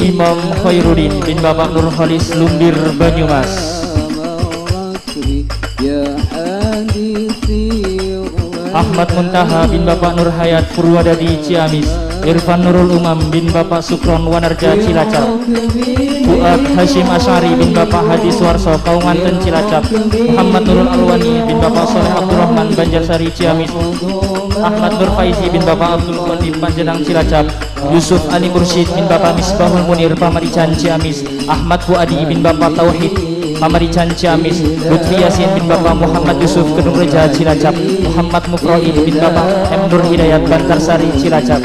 Imam Khairuddin bin Bapak Nur Khalis Lumbir Banyumas, Ahmad Muntaha bin Bapak Nur Hayat Purwadadi Ciamis, Irfan Nurul Umam bin Bapak Sukron Wanarja Cilacap, Fuad Hashim Asyari bin Bapak Hadi Suwarso Kaunganten Cilacap, Muhammad Nurul Alwani bin Bapak Soleh Abdurrahman Banjarsari Ciamis, Ahmad Nur Faizi bin Bapak Abdul Qadir Panjenang Cilacap, Yusuf Ali Mursyid bin Bapak Misbahul Munir Pamarican Ciamis, Ahmad Fuadi bin Bapak Tauhid Pamarican Ciamis, Lutfi Yasin bin Bapak Muhammad Yusuf Kedung Reja Cilacap, Muhammad Mufrohim bin Bapak M. Nur Hidayat Bantarsari Cilacap,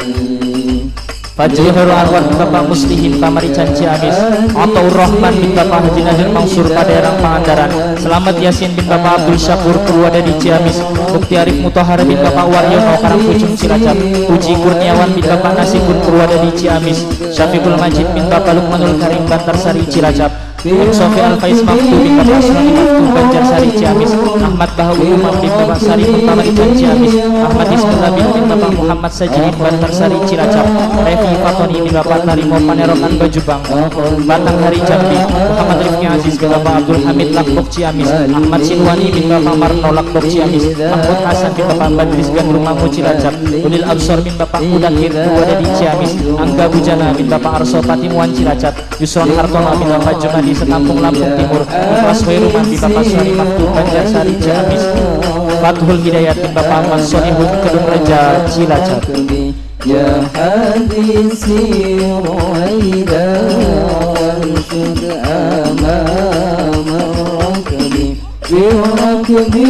Fajri Heru Anwar bin Bapak Muslihin Pamarican Ciamis, Ataur Rahman bin Bapak Haji Nazir Mansur Paderang Pangandaran, Selamat Yasin bin Bapak Abdul Syakur Purwadadi Ciamis, Mukti Arif Mutahar bin Bapak Waryono Karangpucung Cilacap, Uji Kurniawan bin Bapak Nasibun Purwadadi Ciamis, Syafiqul Majid bin Bapak Lukmanul Karim Bantarsari Cilacap, Sofi Al-Faiz Maktu bin Bapak Asrani Maktu Banjarsari Ciamis, Ahmad Bahawi Umar bin Bapak Sari Pamarican Ciamis, Ahmad Ismail bin Bapak Muhammad Sajidin Bantarsari Cilacap, Revi Fatoni bin Bapak Tarimo Panerokan Bajubang, Batang Hari Jambi, Muhammad Rifki Aziz bin Bapak Abdul Hamid Lakbok Ciamis, Ahmad Sinwani bin Bapak Marno Lakbok Ciamis, Mahmud Hasan bin Bapak Badris Gandrung Mamu Cilacap, Unil Absor bin Bapak Kudakir Purwadadi Ciamis, Angga Bujana bin Bapak Arso Patimuan Cilacap, Yusron Hartono bin Bapak Jumadi Setampung Lampung Timur, Ikhlas Khairuman bin Bapak Suari Maktu Banjarsari Ciamis, Fathul Hidayat bin Bapak Ahmad Sonihun Kedung Reja Cilacap. Ya hadisi ruwaida warshud amama rakbi birakbi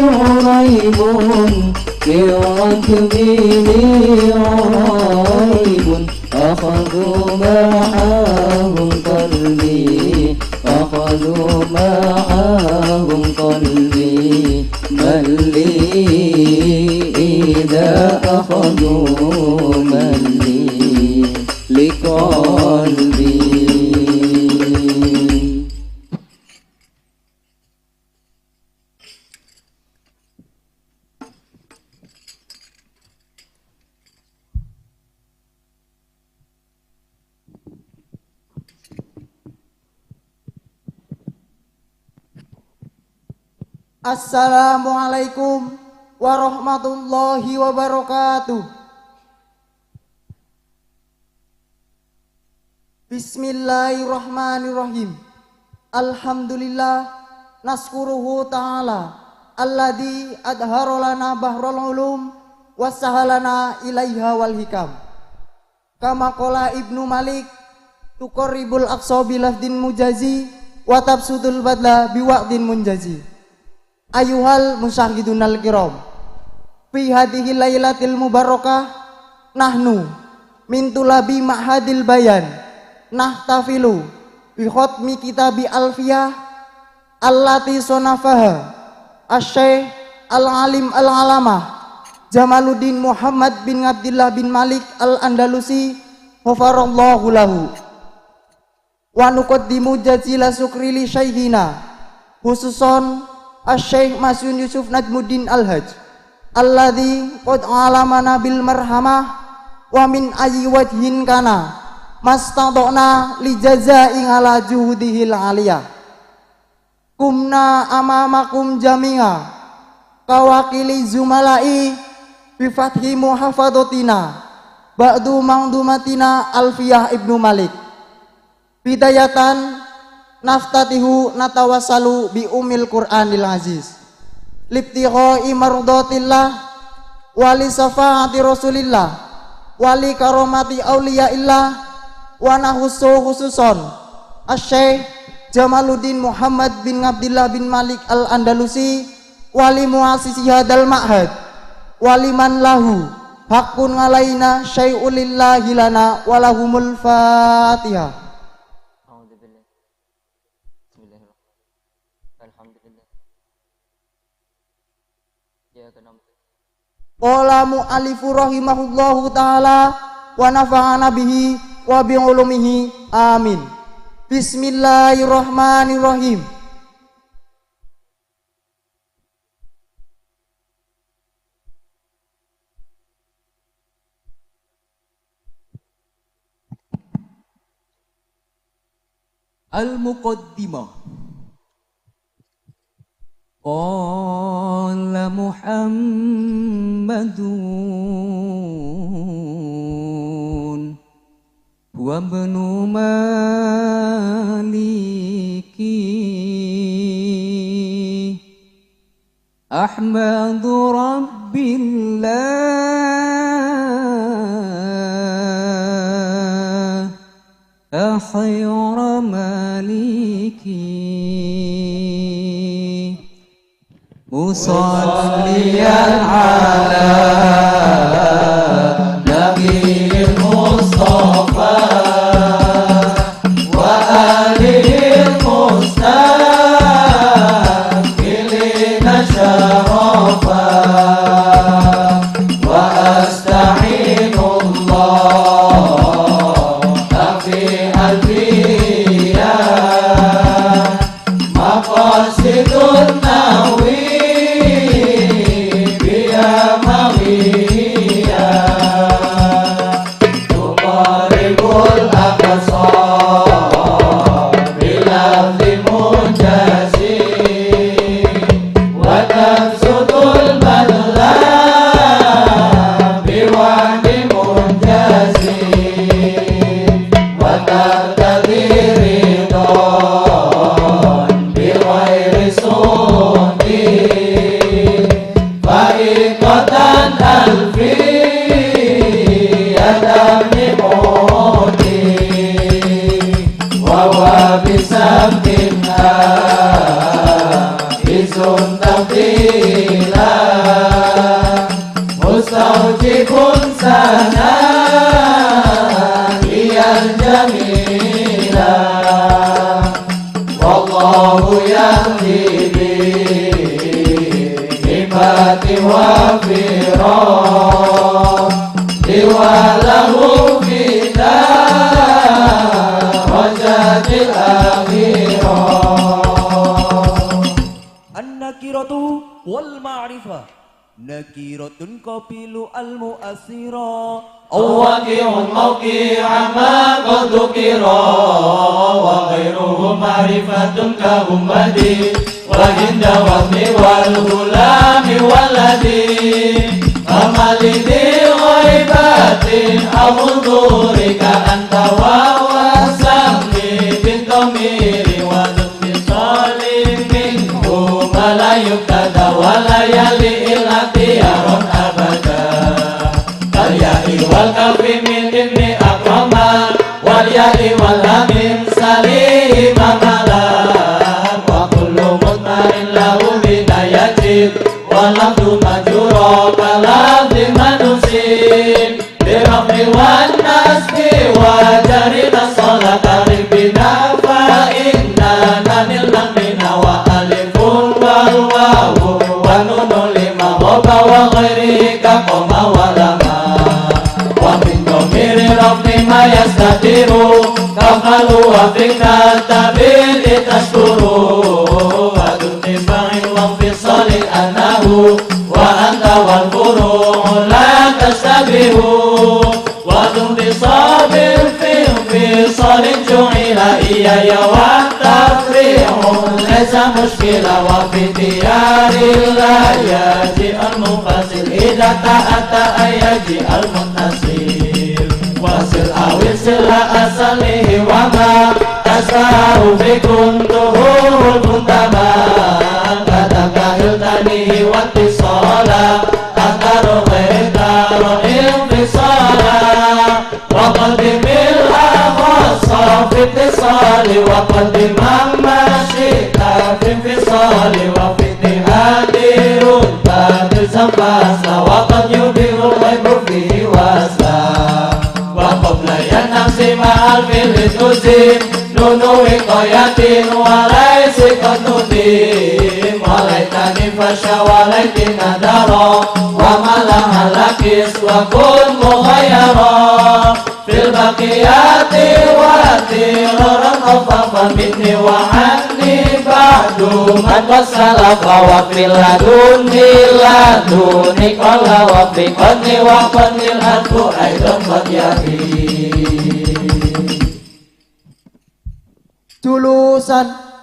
uraibun birakbi uraibun akhadu ma'ahum qalbi akhadu ma'ahum qalbi balli idza akhadu balli liqalbi. Assalamualaikum warahmatullahi wabarakatuh. Bismillahirrahmanirrahim. Alhamdulillah naskuruhu ta'ala alladzi adhara lana bahrul ulum wasahalana ilaiha wal hikam. Kama qala Ibnu Malik tuqarribul aqsa bilafdin mujazi wa tabsudul badla biwaqdin munjazi. Ayuhal musyahidunal kiram, fi hadhihi lailatil mubarakah nahnu min tulabi ma'hadil bayan nahtafilu bi khatmi kitabi alfiyah allati sonafaha asy-syaikh al-alim al-alamah Jamaluddin Muhammad bin Abdullah bin Malik al-Andalusi ghafarallahu lahu wa nuqaddimu jazila syukri li syaikhina khususon Asy-Syaikh Masyun Yusuf Najmuddin Al-Hajj alladzi qad alamana bil marhamah wa min ayyi wajhin kana mastadona li jazaa'i ala juhudihil aliyah. Kumna amamakum jami'a kawakili zumalai bi fathi muhafadhatina ba'du mangdumatina Alfiyah Ibnu Malik. Bidayatan naftatihu natawassalu bi umil Qur'anil Aziz libtigha'i mardatillah wali syafaati Rasulillah wali karomati auliyaillah wa nahussu khususon Asy-Syaikh Jamaluddin Muhammad bin Abdullah bin Malik al-Andalusi wali muassisi hadal ma'had wali man lahu haqqun alaina syai'ul lillahi lana walahumul Fatihah. Qala mu'allifu rahimahullahu ta'ala wa nafa'ana bihi wa bi ulumihi amin. Bismillahirrahmanirrahim. Al-Muqaddimah. Qala Muhammadun wa ibnu Maliki Ahmadu Rabbillah khayra maliki musalliyan ala nabiyil mustafa wa alihil mustaqbilina syarafa wa asta'inullah fi alfiyah maqasidun nawi Mustaujibun sana iyal jamila wallahu yahdi bi hibati wa firah diwalahu fita wajatil akhirah an-nakiratu wal ma'rifah nakiratun qabilu al-mu'assira awaqi'un mawqi'a ma qad dhukira wa ghairuhu ma'rifatun ka ummadi wa inda wasmi wal hulami waladi amalidi ghaibatin amudurika anta wa wasami bin tamiri wa dhukmi salim minhu malayuk tada walayali yaron abada kalyai wal kafi min ibni akrama wal yai wal hamim salim amala wa kullu mutmain lahu bidayatid wa lafdu majura kalafdi manusib birahmi wan nasbi wa jarina salata ribina fa inna nanil lamina wa alifun wal wawu wa nunul wa ghairihi kaqama wa lama wa min domiri rafni ma yastatiru kafalu wa fikna tabili tashkuru wa dunni fa'in wa fisalin annahu wa anta wal furu'u la tashtabihu wa dunni sabir fi salin ju'ila iyaya wa tafri'un laysa mushkila wa fi diyarillah yaji al-mufasil idha ta'ata ayaji al-muntasir wasil awil sila asalihi wa ma tasfahu fi kuntuhul muntaba katakahil tanihi wa tisala akaru ghaitaro infisala wa qadimil akhasa fi tisali wa qadimam masyita fi infisali wa fi tihadirun tadir sambasa wa qad yubirul ghaibu fihi wasla wa qabla yanafsi ma'al fili tuzim nunu wiqayatin wa laisi qatudim wa laitani fasya wa laiti nadara wa malaha lakis wa kun mughayyara fil baqiyati wa tiraran khafafan minni wa anni ba'du man wasalafa wa fil laduni qala wa fi qadni wa qadnil adbu aidan qad yahi julusan.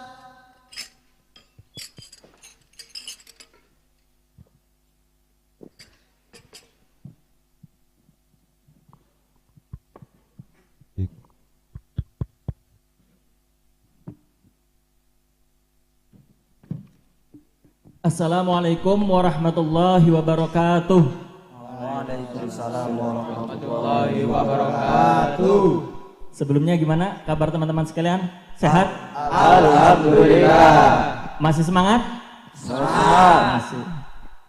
Assalamualaikum warahmatullahi wabarakatuh. Waalaikumsalam warahmatullahi wabarakatuh. Sebelumnya gimana kabar teman-teman sekalian? Sehat? Alhamdulillah. Masih semangat? Semangat. Masih.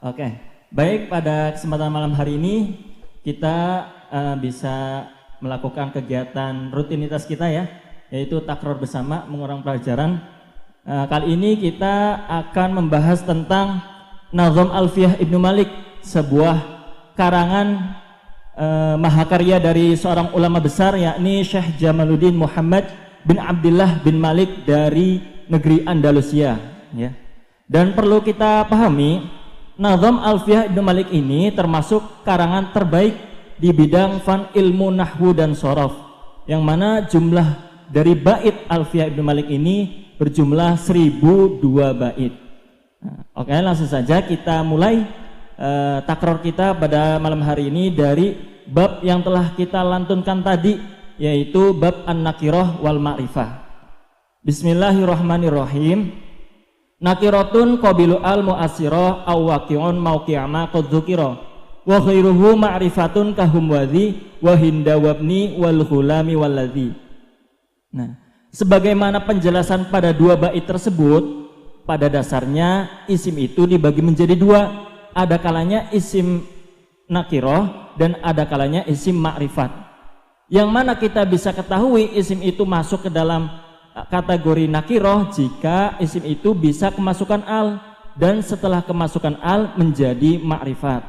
Oke. Baik, pada kesempatan malam hari ini kita bisa melakukan kegiatan rutinitas kita ya, yaitu takror bersama mengulang pelajaran. Kali ini kita akan membahas tentang Nazm Alfiyah Ibnu Malik, sebuah karangan mahakarya dari seorang ulama besar, yakni Syekh Jamaluddin Muhammad bin Abdullah bin Malik dari negeri Andalusia ya. Dan perlu kita pahami, Nazm Alfiyah Ibnu Malik ini termasuk karangan terbaik di bidang fan ilmu nahwu dan shorof, yang mana jumlah dari bait Alfiyah Ibnu Malik ini berjumlah 1002 bait. Oke, langsung saja kita mulai takror kita pada malam hari ini dari bab yang telah kita lantunkan tadi, yaitu bab an-nakirah wal ma'rifah. Bismillahirrahmanirrahim. Nakiratun qabilu al mu'assirah aw waqi'un mauqi'ama qad dzukira wa khairuhu ma'rifatun kahum wadhi wa hinda wabni wal ghulami walladhi. Nah, sebagaimana penjelasan pada dua bait tersebut, pada dasarnya isim itu dibagi menjadi dua. Ada kalanya isim nakiroh dan ada kalanya isim ma'rifat. Yang mana kita bisa ketahui isim itu masuk ke dalam kategori nakiroh jika isim itu bisa kemasukan al, dan setelah kemasukan al menjadi ma'rifat.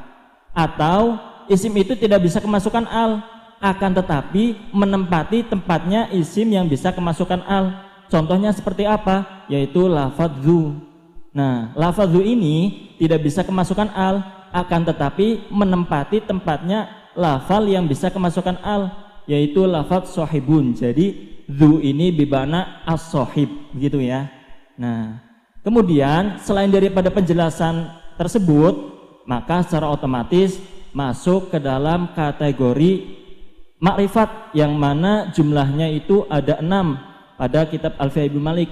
Atau isim itu tidak bisa kemasukan al, akan tetapi menempati tempatnya isim yang bisa kemasukan al. Contohnya seperti apa? Yaitu lafadz zu. Nah, lafadz zu ini tidak bisa kemasukan al, akan tetapi menempati tempatnya lafal yang bisa kemasukan al, yaitu lafadz sohibun. Jadi zu ini bimana as-sohib, begitu ya. Nah, kemudian selain daripada penjelasan tersebut, maka secara otomatis masuk ke dalam kategori ma'rifat, yang mana jumlahnya itu ada 6 pada kitab Alfiyah Ibnu Malik,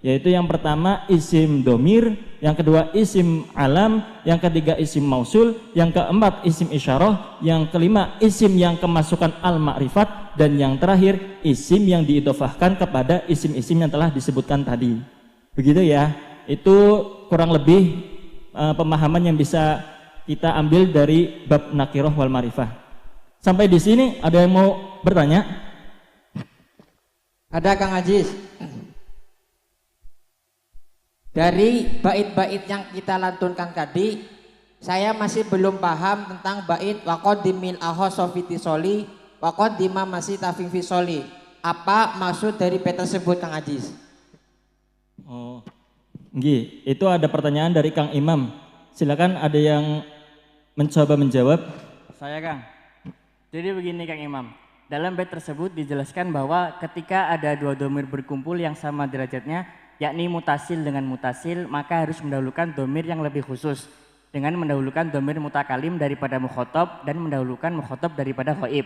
yaitu yang pertama isim domir, yang kedua isim alam, yang ketiga isim mausul, yang keempat isim isyarah, yang kelima isim yang kemasukan al-ma'rifat, dan yang terakhir isim yang diidhofahkan kepada isim-isim yang telah disebutkan tadi. Begitu ya, itu kurang lebih pemahaman yang bisa kita ambil dari bab nakirah wal ma'rifah. Sampai di sini ada yang mau bertanya? Ada Kang Aziz. Dari bait-bait yang kita lantunkan tadi, saya masih belum paham tentang bait waqaddimil ahosofiti soli waqaddima masih tafing fisoli. Apa maksud dari bait tersebut, Kang Aziz? Oh, nggih, itu ada pertanyaan dari Kang Imam. Silakan, ada yang mencoba menjawab. Saya, Kang. Jadi begini Kang Imam, dalam bait tersebut dijelaskan bahwa ketika ada dua domir berkumpul yang sama derajatnya, yakni mutasil dengan mutasil, maka harus mendahulukan domir yang lebih khusus dengan mendahulukan domir mutakalim daripada mukhotob dan mendahulukan mukhotob daripada ghaib.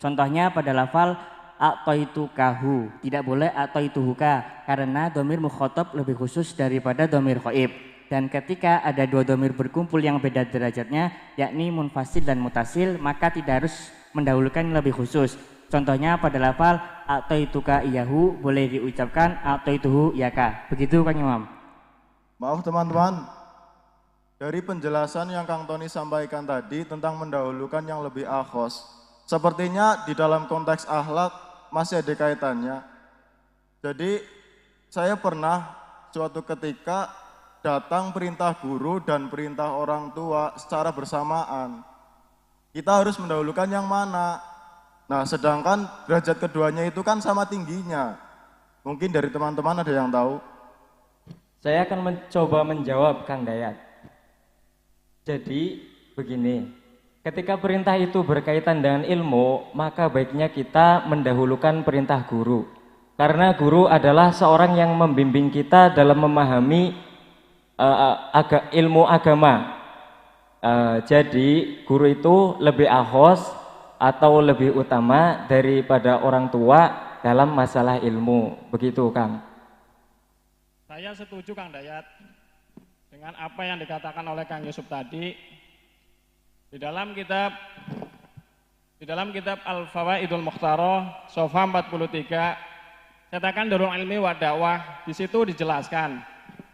Contohnya pada lafal a'taitukahu, tidak boleh a'taituhuka karena domir mukhotob lebih khusus daripada domir ghaib. Dan ketika ada dua domir berkumpul yang beda derajatnya, yakni munfasil dan mutasil, maka tidak harus mendahulukan yang lebih khusus. Contohnya pada lafal a'taituka iyahu boleh diucapkan a'taituhu iyaka. Begitu Kang Imam. Maaf teman-teman, dari penjelasan yang Kang Tony sampaikan tadi tentang mendahulukan yang lebih akhos, sepertinya di dalam konteks akhlak masih ada kaitannya. Jadi saya pernah suatu ketika datang perintah guru dan perintah orang tua secara bersamaan. Kita harus mendahulukan yang mana? Nah, sedangkan derajat keduanya itu kan sama tingginya. Mungkin dari teman-teman ada yang tahu? Saya akan mencoba menjawab Kang Dayat. Jadi begini, ketika perintah itu berkaitan dengan ilmu, maka baiknya kita mendahulukan perintah guru. Karena guru adalah seorang yang membimbing kita dalam memahami ilmu agama. Jadi guru itu lebih ahos atau lebih utama daripada orang tua dalam masalah ilmu. Begitu, Kang. Saya setuju Kang Dayat dengan apa yang dikatakan oleh Kang Yusuf tadi. Di dalam kitab Al-Fawaidul Mukhtarah Sofa 43 katakan Darul Ilmi wa Dakwah, di situ dijelaskan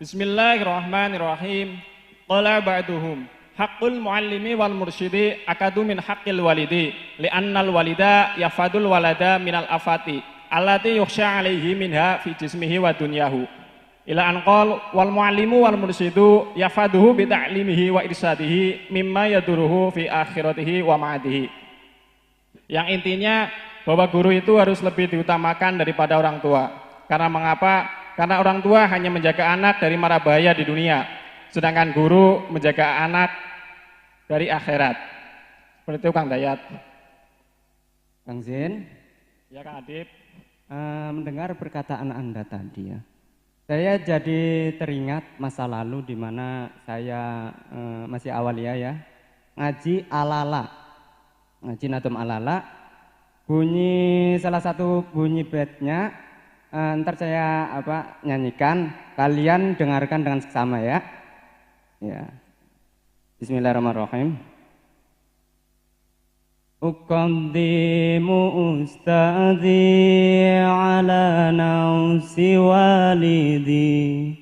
Bismillahirrahmanirrahim. Qala ba'duhum haqqul muallimi wal mursyidi akadu min haqqil walidi li'annal walida yafadul walada minal afati allati yukhsha alaihi minha fi jismihi wa dunyahu ila an qala wal muallimu wal mursyidu yafaduhu bi ta'limihi wa irsadihi mimma yaduruhu fi akhiratihi wa ma'adihi. Yang intinya bahwa guru itu harus lebih diutamakan daripada orang tua. Karena mengapa? Karena orang tua hanya menjaga anak dari mara bahaya di dunia, sedangkan guru menjaga anak dari akhirat. Seperti itu Kang Dayat. Kang Zain. Ya Kang Adib. Mendengar perkataan Anda tadi ya, saya jadi teringat masa lalu di mana saya masih awaliyah ya, ngaji alala, ngaji nadom alala, bunyi salah satu bunyi bednya, ntar saya nyanyikan, kalian dengarkan dengan seksama ya. Ya. Bismillahirrahmanirrahim. Uqaddimu ustadzi ala nafsi walidi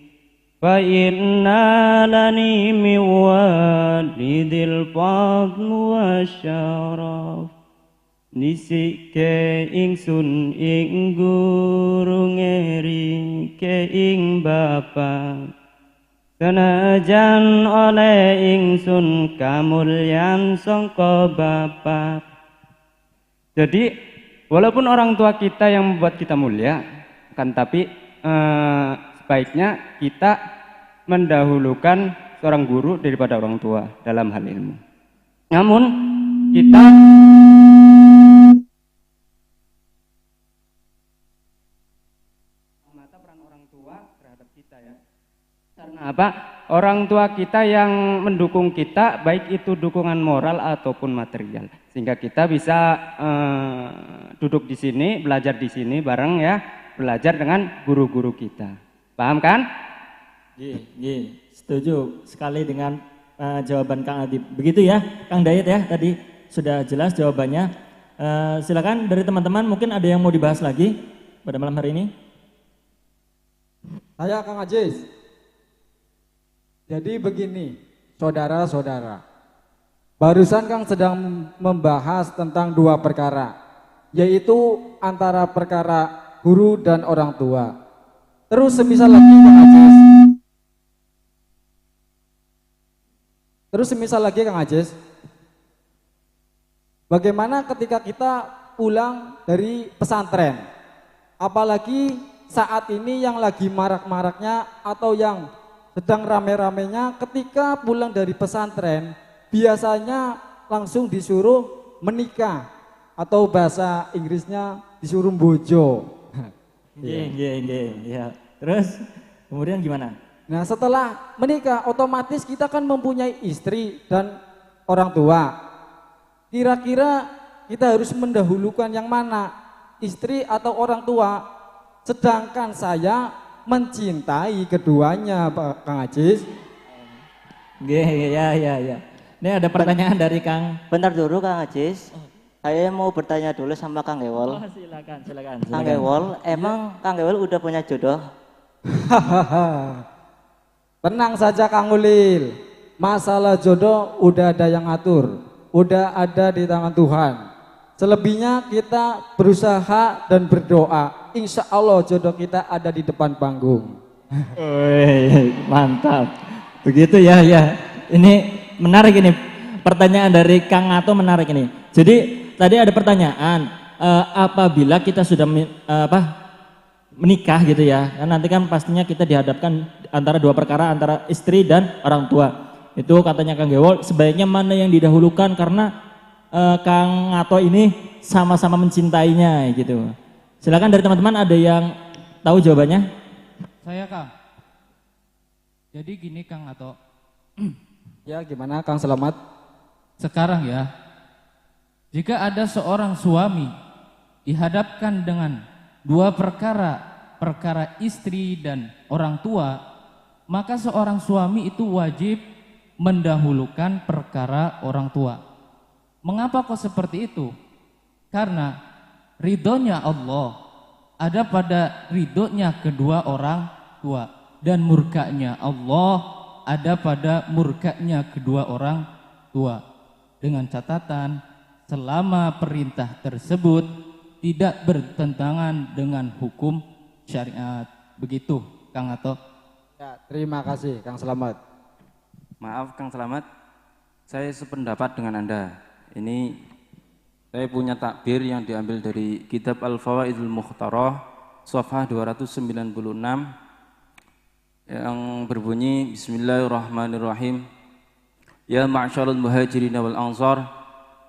fa inna lani min walidil fadlu wasyaraf nisike ingsun ing guru ngeri ke ing bapak senajan oleh ingsun kamulyan sangka bapak. Jadi walaupun orang tua kita yang membuat kita mulia kan, tapi sebaiknya kita mendahulukan seorang guru daripada orang tua dalam hal ilmu. Namun kita peran orang tua terhadap kita ya. Karena apa? Orang tua kita yang mendukung kita, baik itu dukungan moral ataupun material, sehingga kita bisa duduk di sini, belajar di sini bareng ya, belajar dengan guru-guru kita. Paham kan? Iya, setuju sekali dengan jawaban Kang Adib. Begitu ya, Kang Dayat ya, tadi sudah jelas jawabannya. Silakan dari teman-teman, mungkin ada yang mau dibahas lagi pada malam hari ini. Saya Kang Aziz. Jadi begini, saudara-saudara, barusan Kang sedang membahas tentang dua perkara, yaitu antara perkara guru dan orang tua. Terus semisal lagi Kang Aziz, bagaimana ketika kita pulang dari pesantren, apalagi saat ini yang lagi marak-maraknya atau yang sedang rame-ramenya, ketika pulang dari pesantren biasanya langsung disuruh menikah atau bahasa Inggrisnya disuruh bojo. Iya. Terus kemudian gimana? Nah setelah menikah otomatis kita kan mempunyai istri dan orang tua. Kira-kira kita harus mendahulukan yang mana? Istri atau orang tua? Sedangkan saya mencintai keduanya, Pak Kang Aziz. Ya. Ini ada pertanyaan dari Kang. Bentar dulu Kang Aziz. Saya mau bertanya dulu sama Kang Ewol. Silakan. Kang Ewol, emang Kang Ewol udah punya jodoh? Tenang saja Kang Ulil. Masalah jodoh udah ada yang ngatur. Udah ada di tangan Tuhan. Selebihnya kita berusaha dan berdoa. Insya Allah jodoh kita ada di depan panggung. Mantap. Begitu ya. Ini menarik ini. Pertanyaan dari Kang Ato menarik ini. Jadi tadi ada pertanyaan, apabila kita sudah menikah gitu ya, nanti kan pastinya kita dihadapkan antara dua perkara, antara istri dan orang tua. Itu katanya Kang Gewol, sebaiknya mana yang didahulukan karena Kang Ato ini sama-sama mencintainya gitu. Silakan dari teman-teman ada yang tahu jawabannya? Saya Kang. Jadi gini Kang Ato. Ya gimana Kang Selamat? Sekarang ya, jika ada seorang suami dihadapkan dengan dua perkara istri dan orang tua, maka seorang suami itu wajib mendahulukan perkara orang tua. Mengapa kok seperti itu? Karena ridhonya Allah ada pada ridhonya kedua orang tua, dan murkanya Allah ada pada murkanya kedua orang tua. Dengan catatan selama perintah tersebut tidak bertentangan dengan hukum syariat. Begitu Kang Ato. Ya, terima kasih Kang Selamat. Maaf Kang Selamat, saya sependapat dengan Anda. Ini saya punya takbir yang diambil dari kitab Al-Fawaidul Mukhtarah Shafah 296 yang berbunyi Bismillahirrahmanirrahim. Ya ma'syarul muhajirin wal ansar,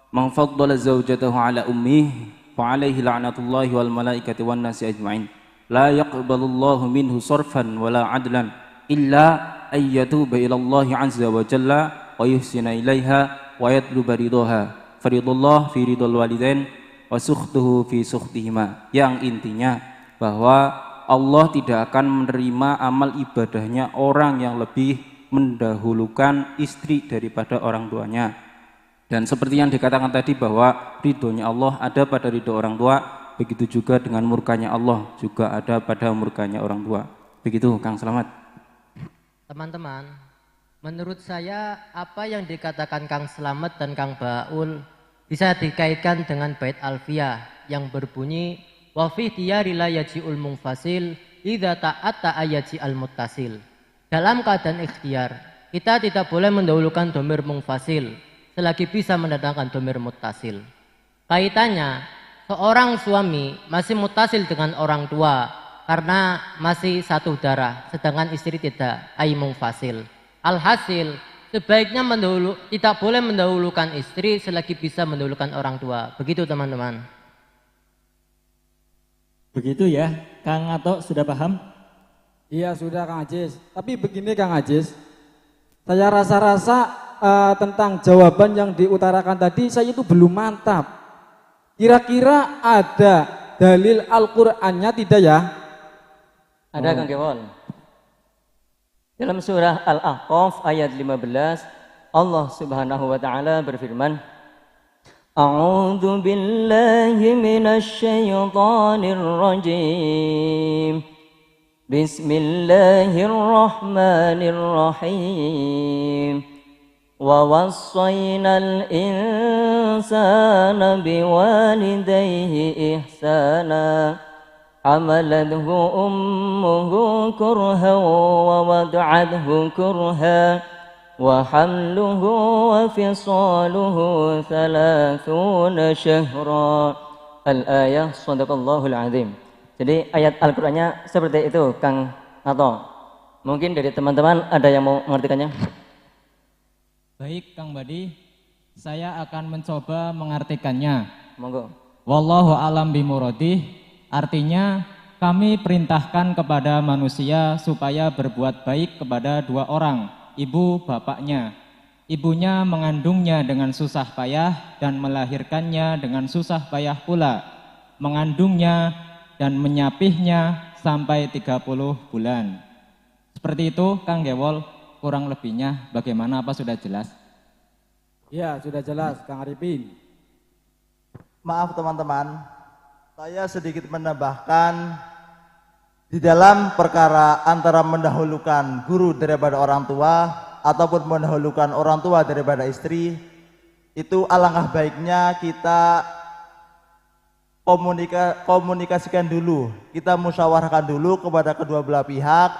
man faddala zawjatahu ala ummihi fa alaihi la'natullahi wal malaikati wan nasi ajma'in. La yaqbalullahu minhu sarfan wala adlan illa ayyatuba ila Allah azza wa jalla wa yuhsina ilaiha wa yatluba ridhaha. Faridullah fi ridhal walidain wa sukhtuhu fi sukhtihima. Yang intinya bahwa Allah tidak akan menerima amal ibadahnya orang yang lebih mendahulukan istri daripada orang tuanya. Dan seperti yang dikatakan tadi bahwa ridhonya Allah ada pada ridho orang tua, begitu juga dengan murkanya Allah juga ada pada murkanya orang tua. Begitu Kang Selamat. Teman-teman, menurut saya apa yang dikatakan Kang Selamat dan Kang Baul bisa dikaitkan dengan bait Alfiyah yang berbunyi wa fi tiyari la yaji'ul munfasil idza ta'atta ayaji al-muttasil. Dalam keadaan ikhtiar, kita tidak boleh mendahulukan domir munfasil selagi bisa mendatangkan domir muttasil. Kaitannya, seorang suami masih muttasil dengan orang tua karena masih satu darah, sedangkan istri tidak, ai munfasil. Alhasil, sebaiknya tidak boleh mendahulukan istri selagi bisa mendahulukan orang tua. Begitu teman-teman. Begitu ya, Kang Ato sudah paham? Iya sudah Kang Ajis. Tapi begini Kang Ajis, saya rasa-rasa tentang jawaban yang diutarakan tadi saya itu belum mantap. Kira-kira ada dalil Al-Qur'annya tidak ya? Ada Kang Kewon. Dalam surah Al-Ahqaf ayat 15 Allah Subhanahu wa taala berfirman, A'udzu billahi minasy syaithanir rajim. Bismillahirrahmanirrahim. Wa wassaynal insana biwalidayhi ihsana. Hamalathu ummuhu kurhan wa wad'athu kurhan wa hamluhu wa fisaluhu 30 syahra. Al-ayah sadaqallahul azim. Jadi ayat Al-Qur'annya seperti itu Kang Ato. Mungkin dari teman-teman ada yang mau mengartikannya? Baik Kang Badi, saya akan mencoba mengartikannya. Monggo. Wallahu alam bimuradih, artinya kami perintahkan kepada manusia supaya berbuat baik kepada dua orang, ibu bapaknya. Ibunya mengandungnya dengan susah payah dan melahirkannya dengan susah payah pula. Mengandungnya dan menyapihnya sampai 30 bulan. Seperti itu Kang Gewol, kurang lebihnya bagaimana, apa sudah jelas? Ya sudah jelas Kang Arifin. Maaf teman-teman, saya sedikit menambahkan di dalam perkara antara mendahulukan guru daripada orang tua ataupun mendahulukan orang tua daripada istri, itu alangkah baiknya kita komunikasikan dulu, kita musyawarahkan dulu kepada kedua belah pihak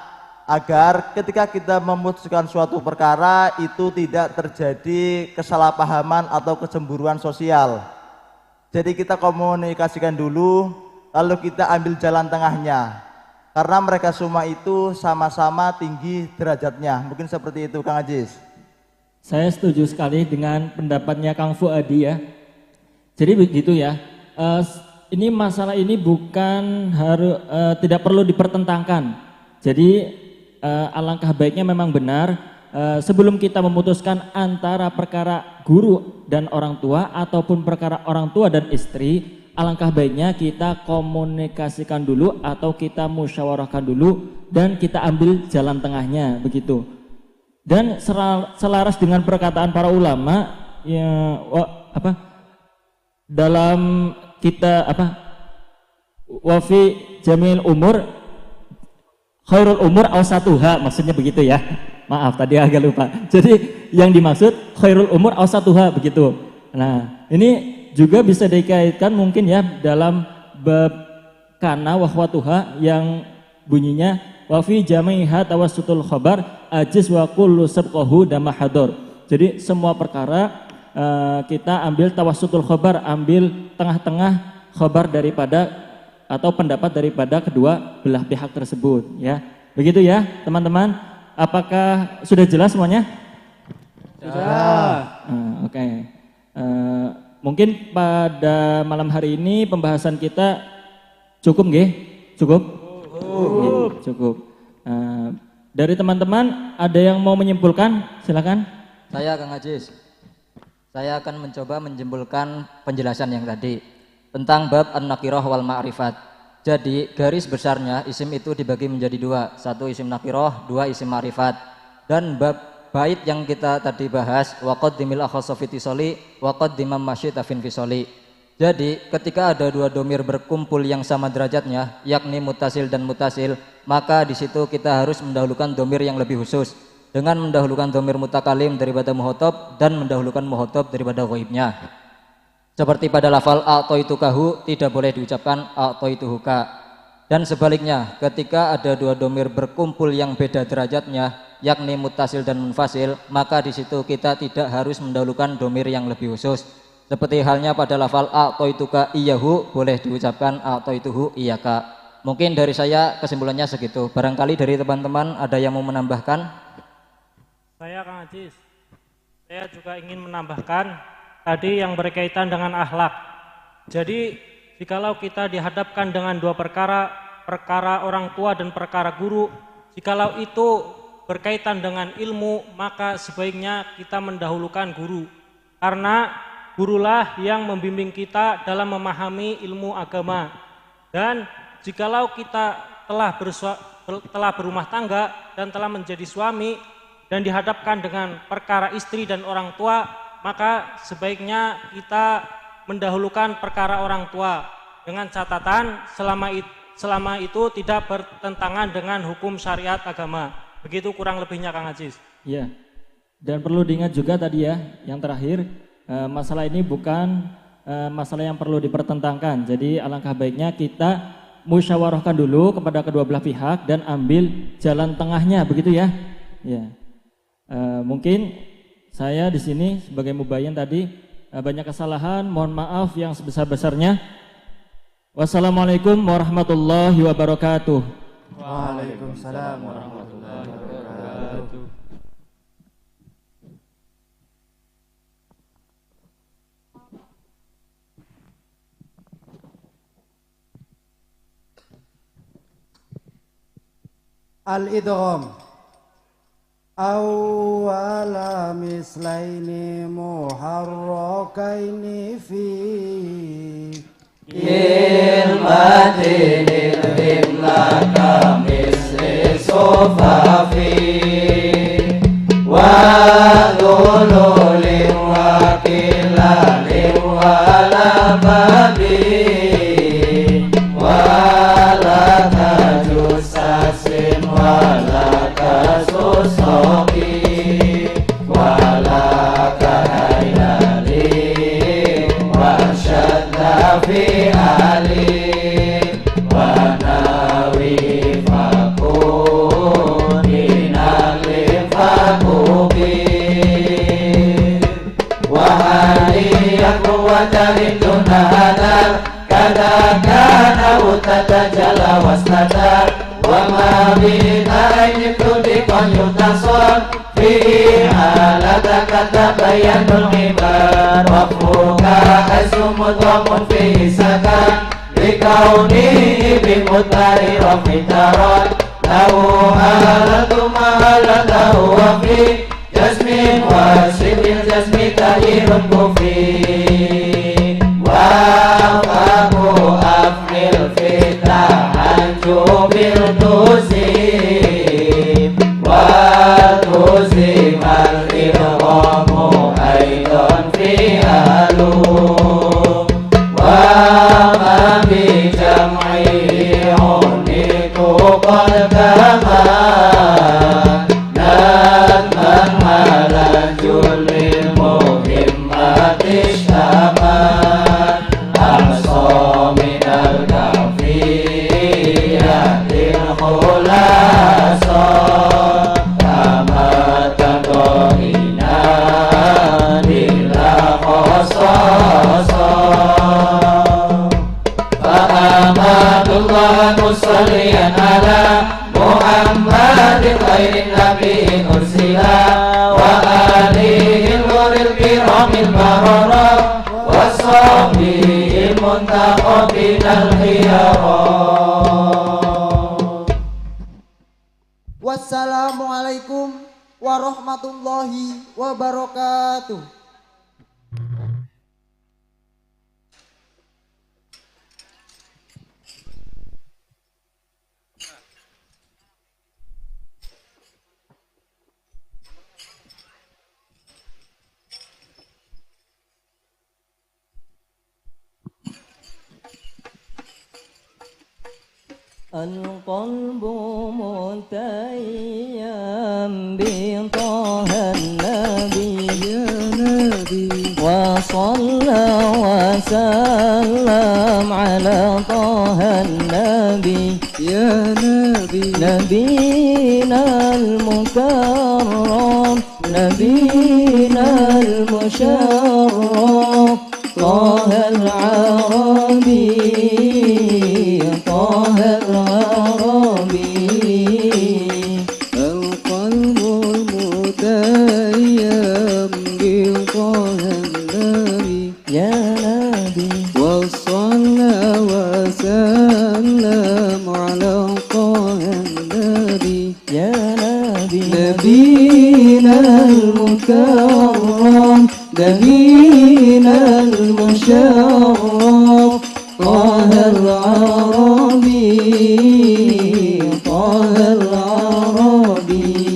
agar ketika kita memutuskan suatu perkara itu tidak terjadi kesalahpahaman atau kecemburuan sosial. Jadi kita komunikasikan dulu, lalu kita ambil jalan tengahnya, karena mereka semua itu sama-sama tinggi derajatnya. Mungkin seperti itu Kang Ajis. Saya setuju sekali dengan pendapatnya Kang Fuadi ya. Jadi begitu ya. ini masalah ini bukan harus tidak perlu dipertentangkan. Jadi alangkah baiknya memang benar sebelum kita memutuskan antara perkara guru dan orang tua ataupun perkara orang tua dan istri, alangkah baiknya kita komunikasikan dulu atau kita musyawarahkan dulu dan kita ambil jalan tengahnya begitu. Dan selaras dengan perkataan para ulama ya dalam kita wafi jamil umur khairul umur awsatuha, maksudnya begitu ya. Maaf tadi agak lupa. Jadi yang dimaksud khairul umur awsatuha begitu. Nah, ini juga bisa dikaitkan mungkin ya dalam bab kana wahwatuha yang bunyinya wa fi jami'iha tawassutul khabar ajiz wa kullu sabqahu damahador. Jadi semua perkara kita ambil tawassutul khabar, ambil tengah-tengah khabar daripada atau pendapat daripada kedua belah pihak tersebut ya. Begitu ya, teman-teman. Apakah sudah jelas semuanya? Sudah. Oke. Mungkin pada malam hari ini pembahasan kita cukup nggih? Cukup? Cukup. Dari teman-teman ada yang mau menyimpulkan? Silakan. Saya Kang Ajis. Saya akan mencoba menyimpulkan penjelasan yang tadi tentang bab an-nakirah wal ma'rifat. Jadi garis besarnya isim itu dibagi menjadi dua, satu isim nakirah, dua isim ma'rifat. Dan bab bait yang kita tadi bahas waqaddimil akhassa fi tisali waqaddimam masyita fin fisali. Jadi ketika ada dua domir berkumpul yang sama derajatnya, yakni mutasil dan mutasil, maka di situ kita harus mendahulukan domir yang lebih khusus dengan mendahulukan domir mutakalim daripada muhotob dan mendahulukan muhotob daripada ghaibnya. Seperti pada lafal a'toitukahu tidak boleh diucapkan a'toituhuka. Dan sebaliknya ketika ada dua domir berkumpul yang beda derajatnya, yakni mutasil dan munfasil, maka di situ kita tidak harus mendahulukan domir yang lebih khusus. Seperti halnya pada lafal a'toituka iyahu boleh diucapkan a'toituhu iyaka. Mungkin dari saya kesimpulannya segitu. Barangkali dari teman-teman ada yang mau menambahkan? Saya Kang Ajis, saya juga ingin menambahkan tadi yang berkaitan dengan akhlak. Jadi jikalau kita dihadapkan dengan dua perkara, perkara orang tua dan perkara guru, jikalau itu berkaitan dengan ilmu, maka sebaiknya kita mendahulukan guru. Karena gurulah yang membimbing kita dalam memahami ilmu agama. Dan jikalau kita telah berumah tangga dan telah menjadi suami dan dihadapkan dengan perkara istri dan orang tua, maka sebaiknya kita mendahulukan perkara orang tua dengan catatan selama itu tidak bertentangan dengan hukum syariat agama. Begitu kurang lebihnya Kang Ajis. Iya. Dan perlu diingat juga tadi ya, yang terakhir masalah ini bukan masalah yang perlu dipertentangkan. Jadi alangkah baiknya kita musyawarahkan dulu kepada kedua belah pihak dan ambil jalan tengahnya, begitu ya. Ya. Mungkin saya di sini sebagai mubayyin tadi banyak kesalahan, mohon maaf yang sebesar-besarnya. Wassalamualaikum warahmatullahi wabarakatuh. Waalaikumsalam warahmatullahi wabarakatuh. Al-idgham awwala mislaini muharrakaini fi ilmatin ilmna kamisli sofafi wa dhululin wa kilalin wa lababi wa la tajusasin wa la kasusoki wa la kahailali wa syadda fi ali wa nawi fakudina lifakubi wa haliyaku wa jaliduna hadar kada kana utatajala wasnadar wa ma binaini tudikon yutasor fihi halataka tabayanul ibar wa fuka asumudwamun fihi sakan لكونه بمضطر افترى له هالة مهلته وفي جسم وشبه الجسم تغيير كفي وفاق أفعل فتح أنجو بالتزيم والتزيم الإرغام أيضا في ألو وما بجمعه عنيت قد كمان نتمن على جل المهمات اشتمل أقصى من الكافية الخلاصة كما تضعنا للخصاصة فأمات الله مصليا على محمد خير النبي أرسلا وآله الغر الكرام البررة وصحبه المنتخبين الخيارات. Wassalamualaikum warahmatullahi wabarakatuh. القلب متيم بطه النبي يا نبي وصلى وسلم على طه النبي يا نبي نبينا المكرم نبينا المشرف طه العربي طه العربي القلب المتيم بطه النبي يا نبي وصلى وسلم على طه النبي يا نبي نبينا المكرم نبينا المشرف طه العربي طه العربي